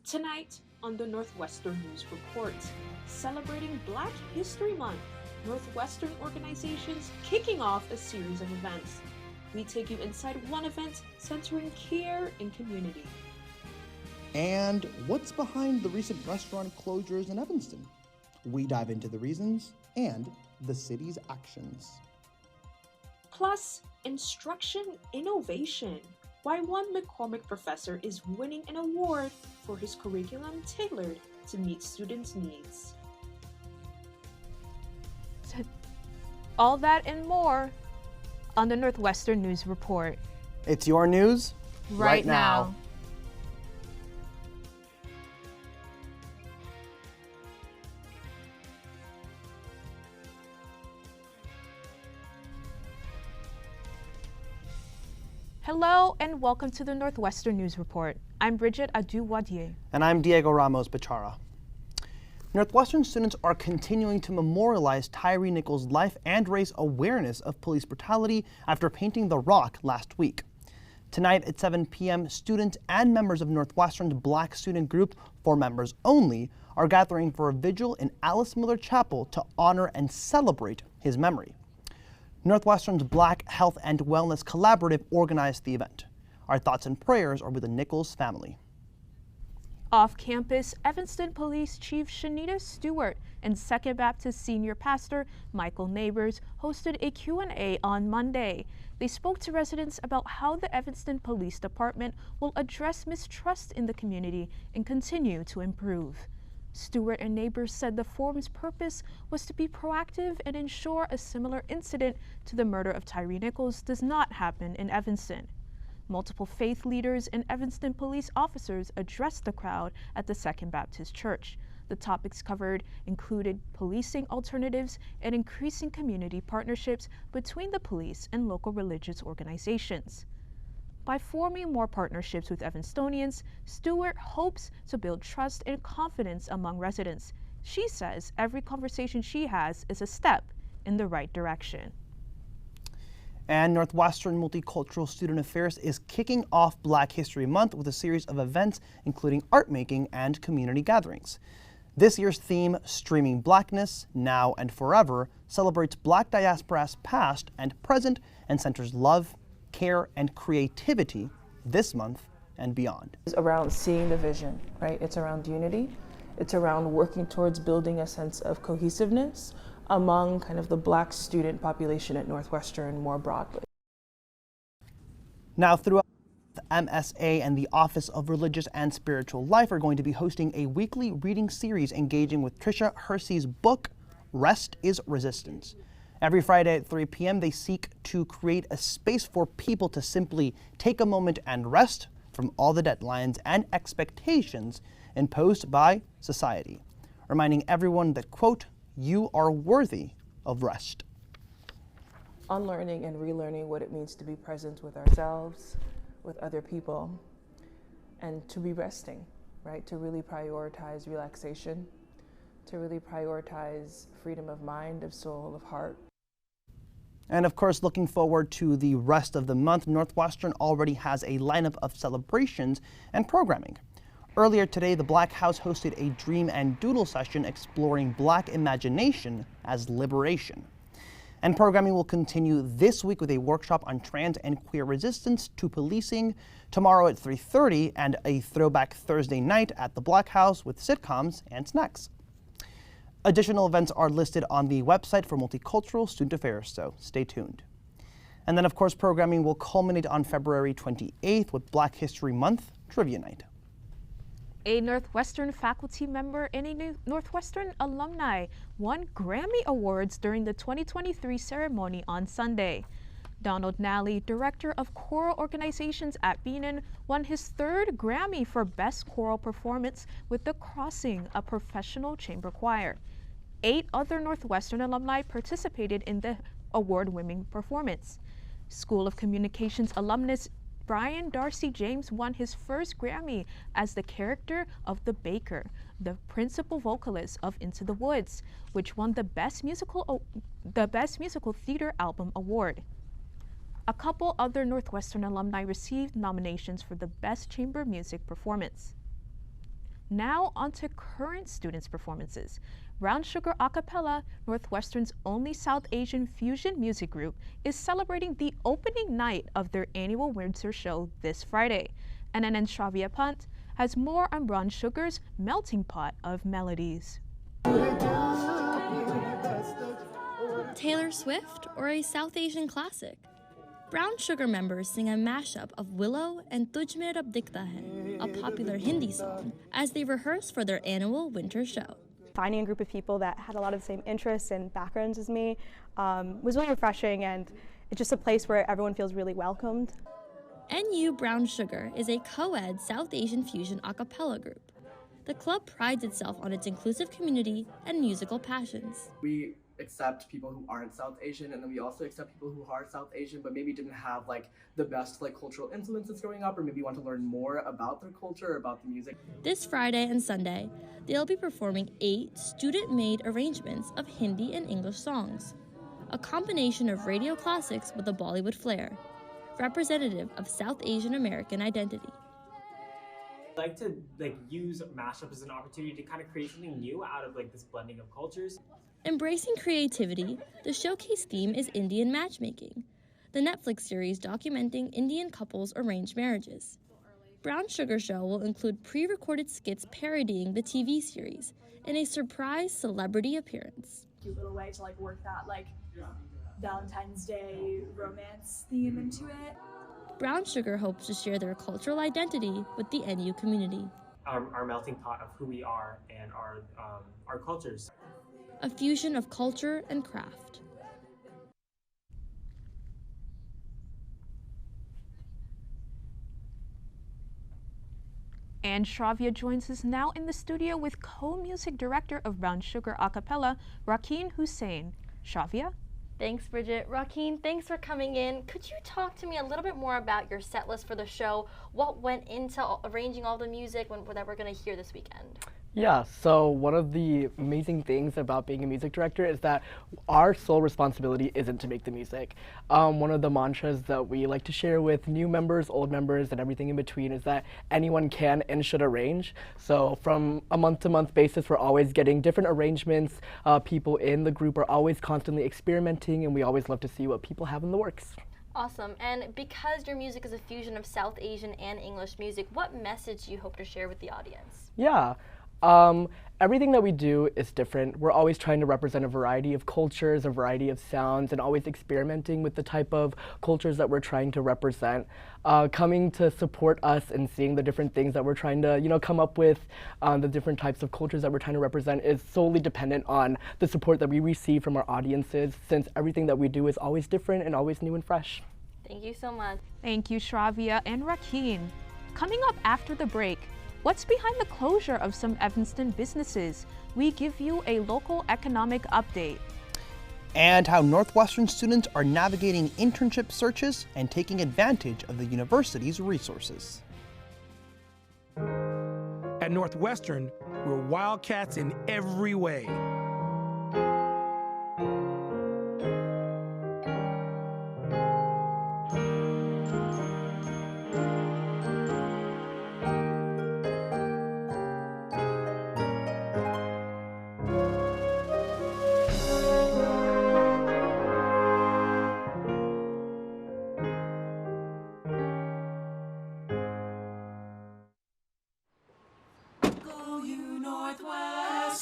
Tonight on the Northwestern News Report, celebrating Black History Month, Northwestern organizations kicking off a series of events. We take you inside one event centering care and community. And what's behind the recent restaurant closures in Evanston? We dive into the reasons and the city's actions. Plus, instruction innovation. Why one McCormick professor is winning an award for his curriculum tailored to meet students' needs. All that and more on the Northwestern News Report. It's your news right now. Hello and welcome to the Northwestern News Report. I'm Bridget Adu-Wadier. And I'm Diego Ramos-Bechara. Northwestern students are continuing to memorialize Tyre Nichols' life and raise awareness of police brutality after painting the Rock last week. Tonight at 7 p.m., students and members of Northwestern's Black student group, for members only, are gathering for a vigil in Alice Miller Chapel to honor and celebrate his memory. Northwestern's Black Health and Wellness Collaborative organized the event. Our thoughts and prayers are with the Nichols family. Off campus, Evanston Police Chief Shanita Stewart and Second Baptist Senior Pastor Michael Neighbors hosted a Q&A on Monday. They spoke to residents about how the Evanston Police Department will address mistrust in the community and continue to improve. Stewart and Neighbors said the forum's purpose was to be proactive and ensure a similar incident to the murder of Tyre Nichols does not happen in Evanston. Multiple faith leaders and Evanston police officers addressed the crowd at the Second Baptist Church. The topics covered included policing alternatives and increasing community partnerships between the police and local religious organizations. By forming more partnerships with Evanstonians, Stewart hopes to build trust and confidence among residents. She says every conversation she has is a step in the right direction. And Northwestern Multicultural Student Affairs is kicking off Black History Month with a series of events including art making and community gatherings. This year's theme, Streaming Blackness, Now and Forever, celebrates Black diaspora's past and present and centers love, care, and creativity this month and beyond. It's around seeing the vision, right? It's around unity. It's around working towards building a sense of cohesiveness among kind of the Black student population at Northwestern more broadly. Now, throughout the MSA and the Office of Religious and Spiritual Life are going to be hosting a weekly reading series engaging with Tricia Hersey's book, Rest is Resistance. Every Friday at 3 p.m., they seek to create a space for people to simply take a moment and rest from all the deadlines and expectations imposed by society, reminding everyone that, quote, you are worthy of rest. Unlearning and relearning what it means to be present with ourselves, with other people, and to be resting, right? To really prioritize relaxation, to really prioritize freedom of mind, of soul, of heart. And of course, looking forward to the rest of the month, Northwestern already has a lineup of celebrations and programming. Earlier today, the Black House hosted a dream and doodle session exploring Black imagination as liberation. And programming will continue this week with a workshop on trans and queer resistance to policing tomorrow at 3:30 and a throwback Thursday night at the Black House with sitcoms and snacks. Additional events are listed on the website for Multicultural Student Affairs, so stay tuned. And then, of course, programming will culminate on February 28th with Black History Month Trivia Night. A Northwestern faculty member and a Northwestern alumni won Grammy Awards during the 2023 ceremony on Sunday. Donald Nally, Director of Choral Organizations at Beanon, won his third Grammy for Best Choral Performance with The Crossing, a professional chamber choir. 8 other Northwestern alumni participated in the award-winning performance. School of Communications alumnus Brian Darcy James won his first Grammy as the character of the Baker, the principal vocalist of Into the Woods, which won the Best Musical Theater Album Award. A couple other Northwestern alumni received nominations for the Best Chamber Music Performance. Now on to current students' performances. Brown Sugar a cappella, Northwestern's only South Asian fusion music group, is celebrating the opening night of their annual winter show this Friday. NNR Shravya Pant has more on Brown Sugar's melting pot of melodies. Taylor Swift or a South Asian classic? Brown Sugar members sing a mashup of Willow and Tujh Mein Rab Dikhta Hai, a popular Hindi song, as they rehearse for their annual winter show. Finding a group of people that had a lot of the same interests and backgrounds as me was really refreshing, and it's just a place where everyone feels really welcomed. NU Brown Sugar is a co-ed South Asian fusion a cappella group. The club prides itself on its inclusive community and musical passions. We accept people who aren't South Asian, and then we also accept people who are South Asian but maybe didn't have the best cultural influences growing up, or maybe want to learn more about their culture or about the music. This Friday and Sunday, they'll be performing 8 student-made arrangements of Hindi and English songs, a combination of radio classics with a Bollywood flair, representative of South Asian American identity. I like to use mashup as an opportunity to kind of create something new out of this blending of cultures. Embracing creativity, the showcase theme is Indian matchmaking, the Netflix series documenting Indian couples' arranged marriages. Brown Sugar Show will include pre-recorded skits parodying the TV series and a surprise celebrity appearance. Cute little way to work that Valentine's Day romance theme into it. Brown Sugar hopes to share their cultural identity with the NU community. Our melting pot of who we are and our cultures. A fusion of culture and craft. And Shravya joins us now in the studio with co-music director of Brown Sugar a cappella, Rakeen Hussain. Shravya? Thanks, Bridget. Rakeen, thanks for coming in. Could you talk to me a little bit more about your set list for the show? What went into arranging all the music that we're going to hear this weekend? Yeah, so one of the amazing things about being a music director is that our sole responsibility isn't to make the music. One of the mantras that we like to share with new members, old members, and everything in between is that anyone can and should arrange. So from a month-to-month basis, we're always getting different arrangements. People in the group are always constantly experimenting, and we always love to see what people have in the works. Awesome. And because your music is a fusion of South Asian and English music, what message do you hope to share with the audience? Yeah. Everything that we do is different. We're always trying to represent a variety of cultures, a variety of sounds, and always experimenting with the type of cultures that we're trying to represent. Coming to support us and seeing the different things that we're trying to, come up with, the different types of cultures that we're trying to represent is solely dependent on the support that we receive from our audiences, since everything that we do is always different and always new and fresh. Thank you so much. Thank you, Shravya and Rakeen. Coming up after the break, what's behind the closure of some Evanston businesses? We give you a local economic update. And how Northwestern students are navigating internship searches and taking advantage of the university's resources. At Northwestern, we're wildcats in every way.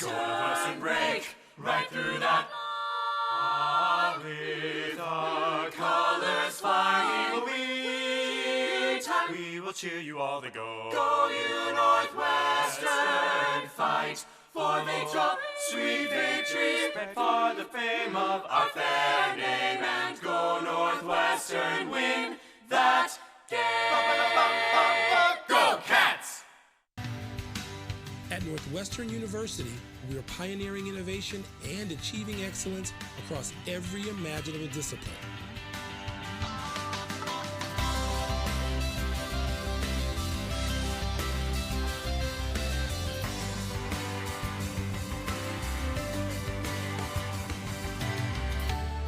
Northwestern break right through that. With our colors flying, we will cheer you all the go. Go you Northwestern, fight for victory, sweet victory, for the fame of our fair name, and go Northwestern, win that game. Go Cats! At Northwestern University, we are pioneering innovation and achieving excellence across every imaginable discipline.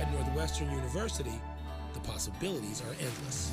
At Northwestern University, the possibilities are endless.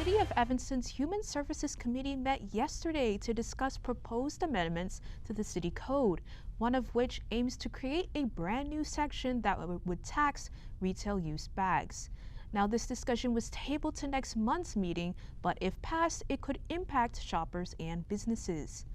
City of Evanston's Human Services Committee met yesterday to discuss proposed amendments to the city code, one of which aims to create a brand new section that would tax retail use bags. Now, this discussion was tabled to next month's meeting, but if passed, it could impact shoppers and businesses.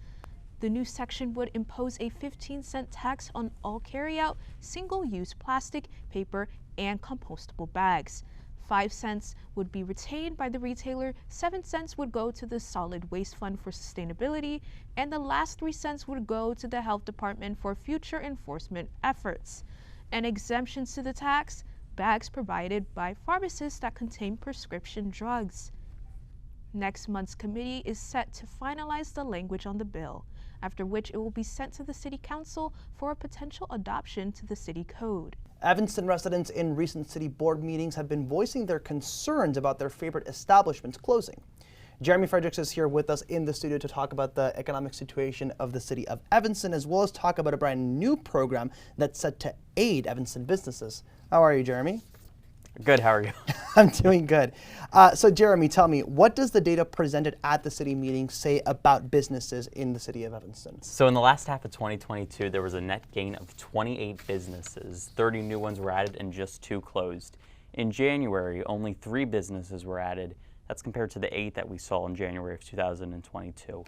The new section would impose a 15-cent tax on all carryout, single-use plastic, paper, and compostable bags. 5 cents would be retained by the retailer, 7 cents would go to the Solid Waste Fund for Sustainability, and the last 3 cents would go to the Health Department for future enforcement efforts. And exemptions to the tax: bags provided by pharmacists that contain prescription drugs. Next month's committee is set to finalize the language on the bill, after which it will be sent to the City Council for a potential adoption to the city code. Evanston residents in recent city board meetings have been voicing their concerns about their favorite establishments closing. Jeremy Fredericks is here with us in the studio to talk about the economic situation of the city of Evanston, as well as talk about a brand new program that's set to aid Evanston businesses. How are you, Jeremy? Good, how are you? I'm doing good. So Jeremy, tell me, what does the data presented at the city meeting say about businesses in the city of Evanston? So in the last half of 2022, there was a net gain of 28 businesses. 30 new ones were added and just 2 closed. In January, only 3 businesses were added. That's compared to the 8 that we saw in January of 2022.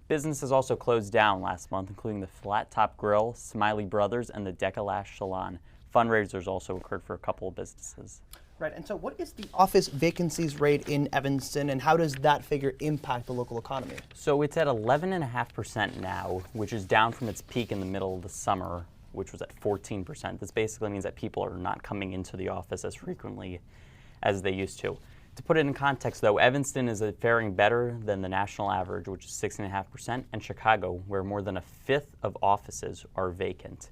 Businesses also closed down last month, including the Flat Top Grill, Smiley Brothers, and the Decalash Salon. Fundraisers also occurred for a couple of businesses. Right, and so what is the office vacancies rate in Evanston, and how does that figure impact the local economy? So it's at 11.5% now, which is down from its peak in the middle of the summer, which was at 14%. This basically means that people are not coming into the office as frequently as they used to. To put it in context, though, Evanston is faring better than the national average, which is 6.5%, and Chicago, where more than a fifth of offices are vacant.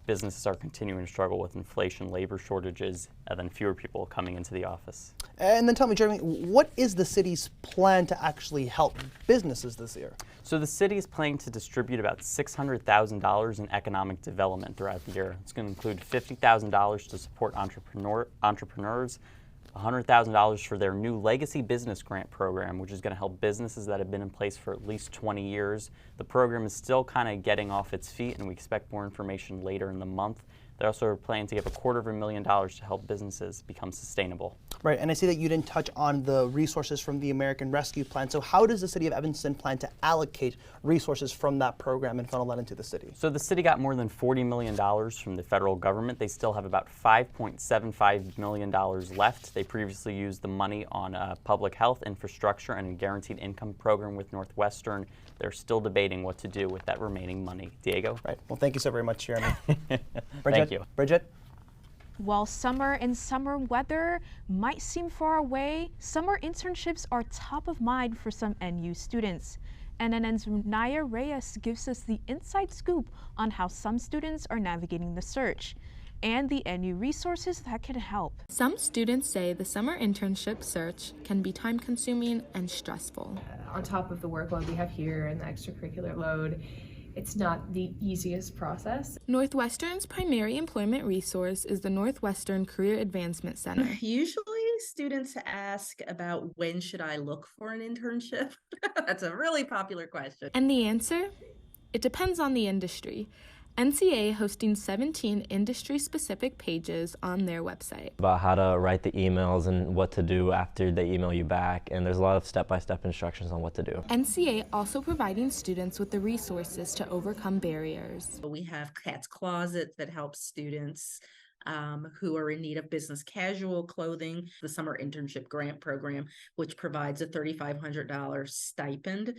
Businesses are continuing to struggle with inflation, labor shortages, and then fewer people coming into the office. And then tell me, Jeremy, what is the city's plan to actually help businesses this year? So the city is planning to distribute about $600,000 in economic development throughout the year. It's going to include $50,000 to support entrepreneurs, $100,000 for their new Legacy Business Grant program, which is going to help businesses that have been in place for at least 20 years. The program is still kind of getting off its feet, and we expect more information later in the month. They also are planning to give $250,000 to help businesses become sustainable. Right, and I see that you didn't touch on the resources from the American Rescue Plan. So how does the city of Evanston plan to allocate resources from that program and funnel that into the city? So the city got more than $40 million from the federal government. They still have about $5.75 million left. They previously used the money on public health, infrastructure, and a guaranteed income program with Northwestern. They're still debating what to do with that remaining money. Diego? Right, well, thank you so very much, Jeremy. Thank you. Bridget? While summer and summer weather might seem far away, summer internships are top of mind for some NU students. NNN's Naya Reyes gives us the inside scoop on how some students are navigating the search and the NU resources that can help. Some students say the summer internship search can be time-consuming and stressful. On top of the workload we have here and the extracurricular load, it's not the easiest process. Northwestern's primary employment resource is the Northwestern Career Advancement Center. Usually students ask about when should I look for an internship? That's a really popular question. And the answer? It depends on the industry. NCA hosting 17 industry-specific pages on their website. About how to write the emails and what to do after they email you back, and there's a lot of step-by-step instructions on what to do. NCA also providing students with the resources to overcome barriers. We have Cat's Closet that helps students who are in need of business casual clothing, the Summer Internship Grant Program, which provides a $3,500 stipend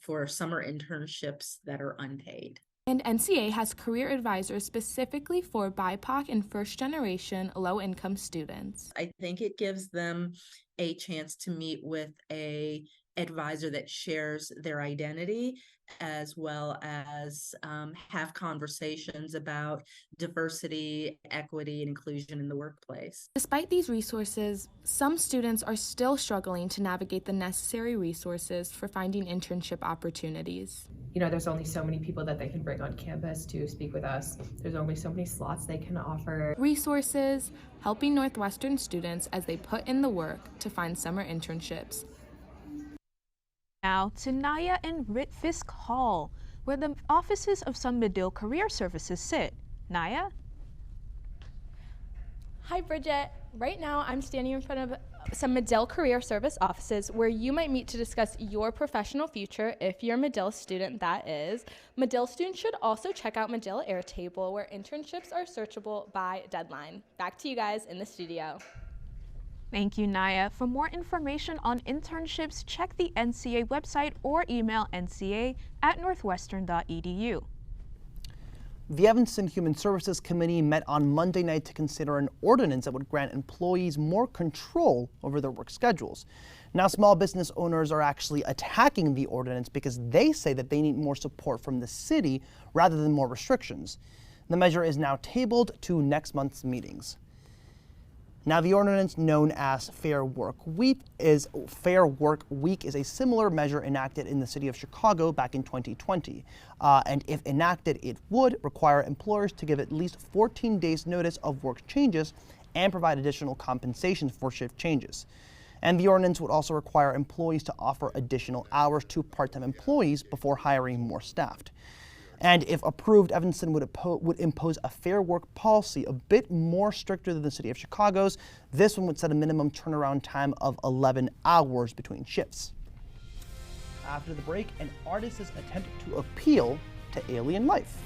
for summer internships that are unpaid. And NCA has career advisors specifically for BIPOC and first-generation low-income students. I think it gives them a chance to meet with a advisor that shares their identity, as well as have conversations about diversity, equity, and inclusion in the workplace. Despite these resources, some students are still struggling to navigate the necessary resources for finding internship opportunities. you know, there's only so many people that they can bring on campus to speak with us. There's only so many slots they can offer. Resources, helping Northwestern students as they put in the work to find summer internships. Now to Naya in Ritfisk Hall, where the offices of some Medill Career Services sit. Naya? Hi, Bridget. Right now, I'm standing in front of some Medill Career Service offices where you might meet to discuss your professional future if you're a Medill student, that is. Medill students should also check out Medill Airtable, where internships are searchable by deadline. Back to you guys in the studio. Thank you, Naya. For more information on internships, check the NCA website or email nca@northwestern.edu. The Evanston Human Services Committee met on Monday night to consider an ordinance that would grant employees more control over their work schedules. Now, small business owners are actually attacking the ordinance because they say that they need more support from the city rather than more restrictions. The measure is now tabled to next month's meetings. Now, the ordinance known as Fair Work Week is a similar measure enacted in the city of Chicago back in 2020. And if enacted, it would require employers to give at least 14 days notice of work changes and provide additional compensation for shift changes. And the ordinance would also require employees to offer additional hours to part-time employees before hiring more staff. And if approved, Evanston would impose a fair work policy a bit more stricter than the city of Chicago's. This one would set a minimum turnaround time of 11 hours between shifts. After the break, an artist's attempt to appeal to alien life.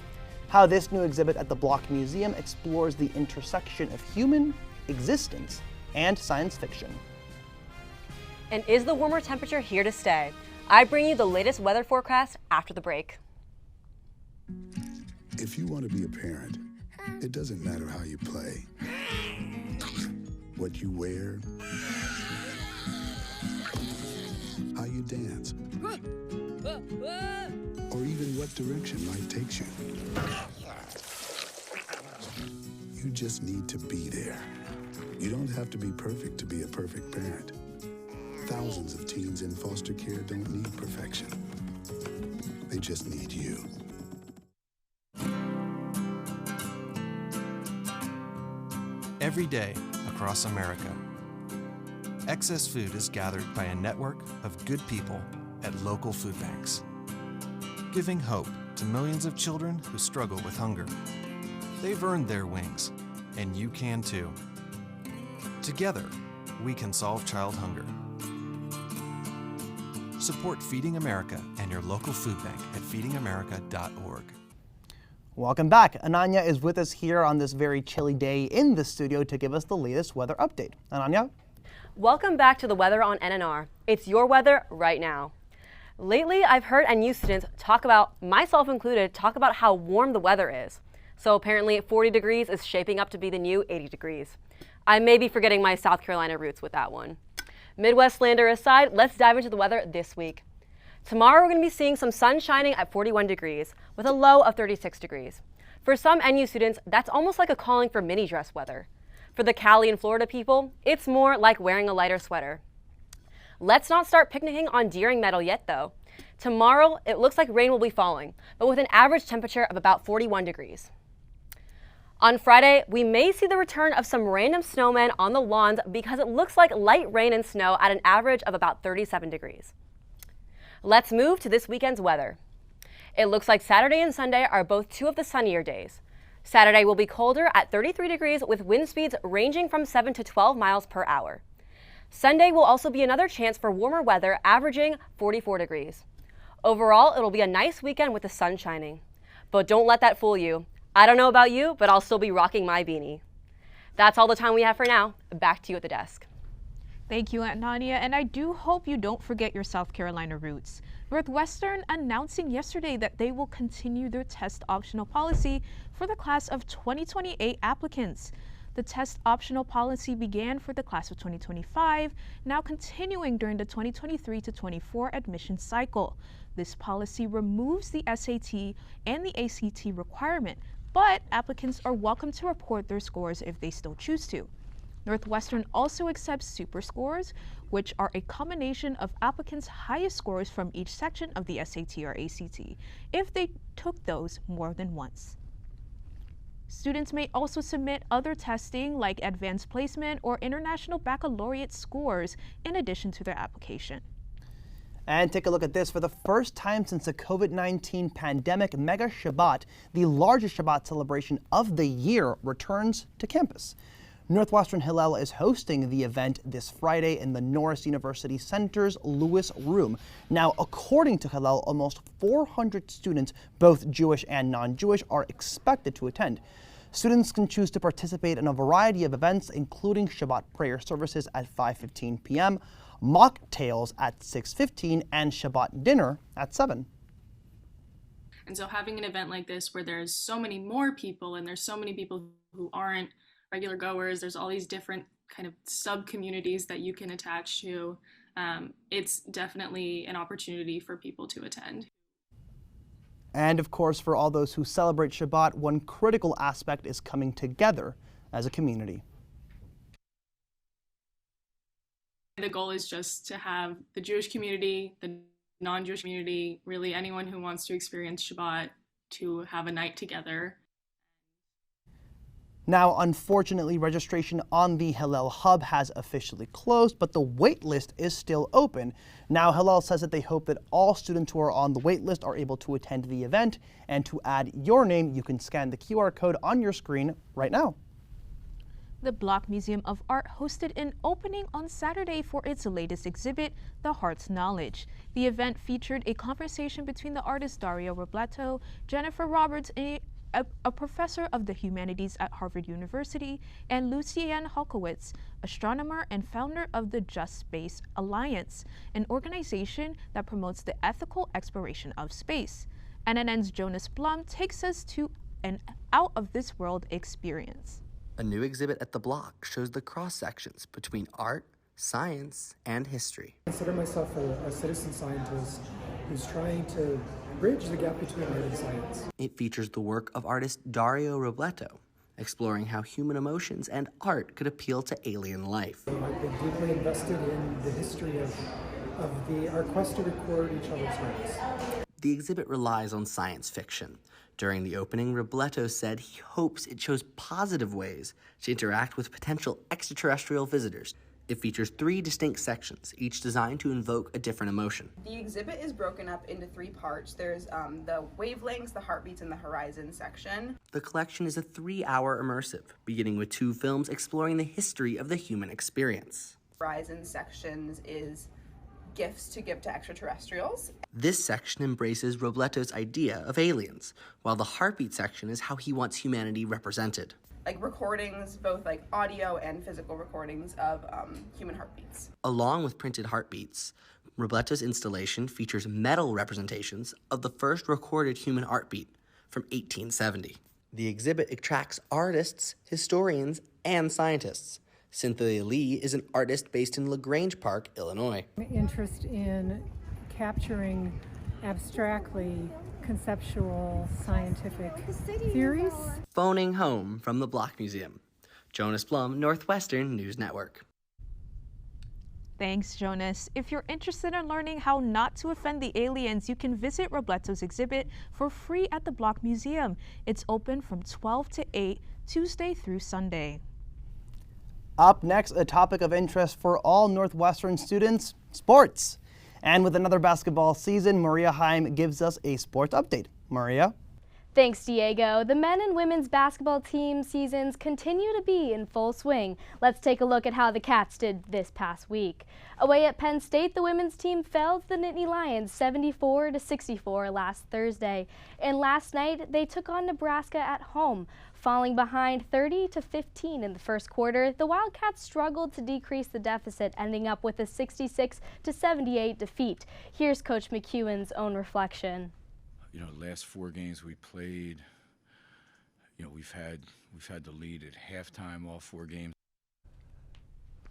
How this new exhibit at the Block Museum explores the intersection of human existence and science fiction. And is the warmer temperature here to stay? I bring you the latest weather forecast after the break. If you want to be a parent, it doesn't matter how you play, what you wear, how you dance, or even what direction life takes you. You just need to be there. You don't have to be perfect to be a perfect parent. Thousands of teens in foster care don't need perfection. They just need you. Every day across America, excess food is gathered by a network of good people at local food banks, giving hope to millions of children who struggle with hunger. They've earned their wings, and you can too. Together, we can solve child hunger. Support Feeding America and your local food bank at feedingamerica.org. Welcome back. Ananya is with us here on this very chilly day in the studio to give us the latest weather update. Ananya? Welcome back to the weather on NNR. It's your weather right now. Lately, I've heard NU students talk about, myself included, talk about how warm the weather is. So apparently 40 degrees is shaping up to be the new 80 degrees. I may be forgetting my South Carolina roots with that one. Midwestlander aside, let's dive into the weather this week. Tomorrow we're going to be seeing some sun shining at 41 degrees with a low of 36 degrees. For some NU students, that's almost like a calling for mini dress weather. For the Cali and Florida people, it's more like wearing a lighter sweater. Let's not start picnicking on Deering Meadow yet though. Tomorrow it looks like rain will be falling, but with an average temperature of about 41 degrees. On Friday, we may see the return of some random snowmen on the lawns because it looks like light rain and snow at an average of about 37 degrees. Let's move to this weekend's weather. It looks like Saturday and Sunday are both two of the sunnier days. Saturday will be colder at 33 degrees with wind speeds ranging from 7 to 12 miles per hour. Sunday will also be another chance for warmer weather, averaging 44 degrees. Overall, it'll be a nice weekend with the sun shining. But don't let that fool you. I don't know about you, but I'll still be rocking my beanie. That's all the time we have for now. Back to you at the desk. Thank you, Aunt Nadia, and I do hope you don't forget your South Carolina roots. Northwestern announcing yesterday that they will continue their test optional policy for the class of 2028 applicants. The test optional policy began for the class of 2025, now continuing during the 2023 to 24 admission cycle. This policy removes the SAT and the ACT requirement, but applicants are welcome to report their scores if they still choose to. Northwestern also accepts super scores, which are a combination of applicants' highest scores from each section of the SAT or ACT, if they took those more than once. Students may also submit other testing like advanced placement or international baccalaureate scores in addition to their application. And take a look at this. For the first time since the COVID-19 pandemic, Mega Shabbat, the largest Shabbat celebration of the year, returns to campus. Northwestern Hillel is hosting the event this Friday in the Norris University Center's Lewis Room. Now, according to Hillel, almost 400 students, both Jewish and non-Jewish, are expected to attend. Students can choose to participate in a variety of events, including Shabbat prayer services at 5:15 p.m., mocktails at 6:15, and Shabbat dinner at 7. And so having an event like this where there's so many more people and there's so many people who aren't regular goers, there's all these different kind of sub-communities that you can attach to. It's definitely an opportunity for people to attend. And of course, for all those who celebrate Shabbat, one critical aspect is coming together as a community. The goal is just to have the Jewish community, the non-Jewish community, really anyone who wants to experience Shabbat to have a night together. Now, unfortunately, registration on the Hillel Hub has officially closed, but the wait list is still open. Now, Hillel says that they hope that all students who are on the wait list are able to attend the event, and to add your name, you can scan the QR code on your screen right now. The Block Museum of Art hosted an opening on Saturday for its latest exhibit, The Heart's Knowledge. The event featured a conversation between the artists Dario Robleto, Jennifer Roberts, a professor of the humanities at Harvard University, and Lucienne Halkowitz, astronomer and founder of the Just Space Alliance, an organization that promotes the ethical exploration of space. NNN's Jonas Blum takes us to an out-of-this-world experience. A new exhibit at the Block shows the cross-sections between art, science, and history. I consider myself a citizen scientist who's trying to bridge the gap between art and science. It features the work of artist Dario Robleto, exploring how human emotions and art could appeal to alien life. I've been deeply invested in the history of our quest to record each other's hearts. The exhibit relies on science fiction. During the opening, Robleto said he hopes it shows positive ways to interact with potential extraterrestrial visitors. It features 3 distinct sections, each designed to invoke a different emotion. The exhibit is broken up into 3 parts. There's the wavelengths, the heartbeats, and the horizon section. The collection is a 3-hour immersive, beginning with 2 films exploring the history of the human experience. Horizon sections is gifts to give to extraterrestrials. This section embraces Robleto's idea of aliens, while the heartbeat section is how he wants humanity represented. Like recordings, both like audio and physical recordings of human heartbeats. Along with printed heartbeats, Robleto's installation features metal representations of the first recorded human heartbeat from 1870. The exhibit attracts artists, historians, and scientists. Cynthia Lee is an artist based in LaGrange Park, Illinois. Interest in capturing abstractly conceptual scientific theories. Phoning home from the Block Museum. Jonas Blum, Northwestern News Network. Thanks, Jonas. If you're interested in learning how not to offend the aliens, you can visit Robleto's exhibit for free at the Block Museum. It's open from 12 to 8, Tuesday through Sunday. Up next, a topic of interest for all Northwestern students, sports. And with another basketball season, Maria Heim gives us a sports update. Maria? Thanks, Diego. The men and women's basketball team seasons continue to be in full swing. Let's take a look at how the Cats did this past week. Away at Penn State, the women's team fell to the Nittany Lions 74-64 last Thursday. And last night, they took on Nebraska at home. Falling behind 30-15 in the first quarter, the Wildcats struggled to decrease the deficit, ending up with a 66-78 defeat. Here's Coach McEwen's own reflection. You know, the last 4 games we played, you know, we've had the lead at halftime all 4 games.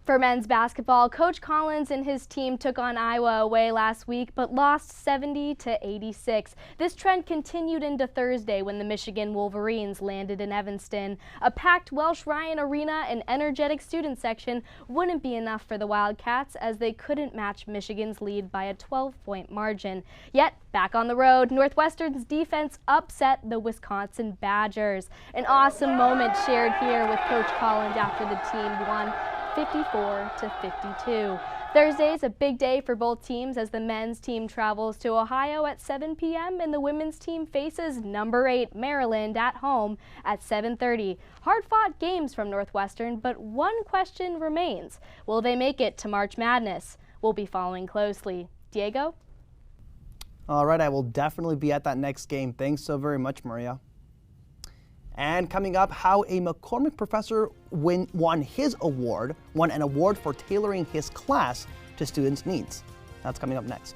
For men's basketball, Coach Collins and his team took on Iowa away last week, but lost 70-86. This trend continued into Thursday when the Michigan Wolverines landed in Evanston. A packed Welsh Ryan Arena and energetic student section wouldn't be enough for the Wildcats, as they couldn't match Michigan's lead by a 12-point margin. Yet, back on the road, Northwestern's defense upset the Wisconsin Badgers. An awesome moment shared here with Coach Collins after the team won 54-52. Thursday's a big day for both teams as the men's team travels to Ohio at 7 p.m. and the women's team faces number 8 Maryland at home at 7:30. Hard-fought games from Northwestern, but one question remains. Will they make it to March Madness? We'll be following closely. Diego? All right, I will definitely be at that next game. Thanks so very much, Maria. And coming up, how a McCormick professor won an award for tailoring his class to students' needs. That's coming up next.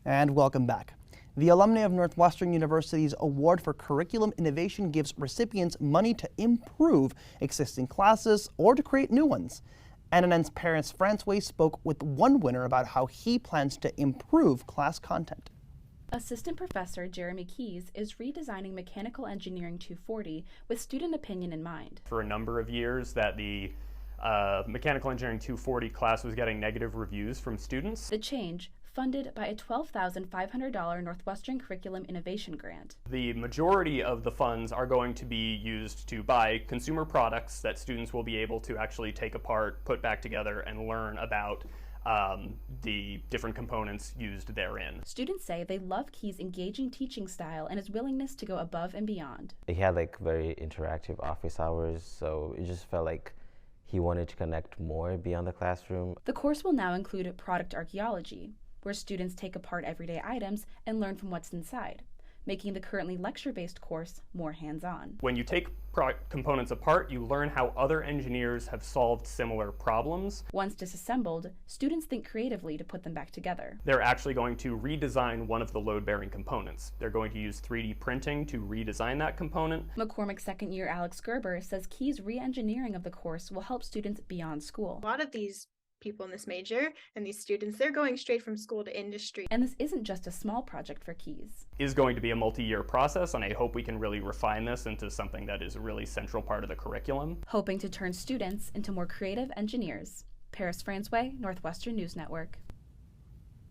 And welcome back. The alumni of Northwestern University's Award for Curriculum Innovation gives recipients money to improve existing classes or to create new ones. NNN's Paris Francois spoke with one winner about how he plans to improve class content. Assistant Professor Jeremy Keys is redesigning Mechanical Engineering 240 with student opinion in mind. For a number of years that the Mechanical Engineering 240 class was getting negative reviews from students. The change, funded by a $12,500 Northwestern Curriculum Innovation Grant. The majority of the funds are going to be used to buy consumer products that students will be able to actually take apart, put back together, and learn about the different components used therein. Students say they love Key's engaging teaching style and his willingness to go above and beyond. He had very interactive office hours, so it just felt like he wanted to connect more beyond the classroom. The course will now include product archaeology, where students take apart everyday items and learn from what's inside, making the currently lecture-based course more hands-on. When you take components apart, you learn how other engineers have solved similar problems. Once disassembled, students think creatively to put them back together. They're actually going to redesign one of the load-bearing components. They're going to use 3D printing to redesign that component. McCormick second year Alex Gerber says Key's re-engineering of the course will help students beyond school. A lot of these people in this major and these students, they're going straight from school to industry. And this isn't just a small project for Keys. Is going to be a multi-year process, and I hope we can really refine this into something that is a really central part of the curriculum. Hoping to turn students into more creative engineers. Paris Francois, Northwestern News Network.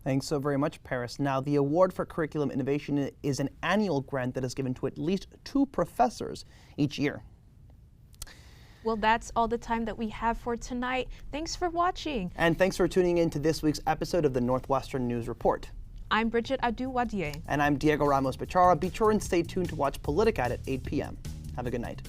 Thanks so very much, Paris. Now, the Award for Curriculum Innovation is an annual grant that is given to at least 2 professors each year. Well, that's all the time that we have for tonight. Thanks for watching. And thanks for tuning in to this week's episode of the Northwestern News Report. I'm Bridget Adu-Wadier. And I'm Diego Ramos-Bechara. Be sure and stay tuned to watch Politicat at 8 p.m. Have a good night.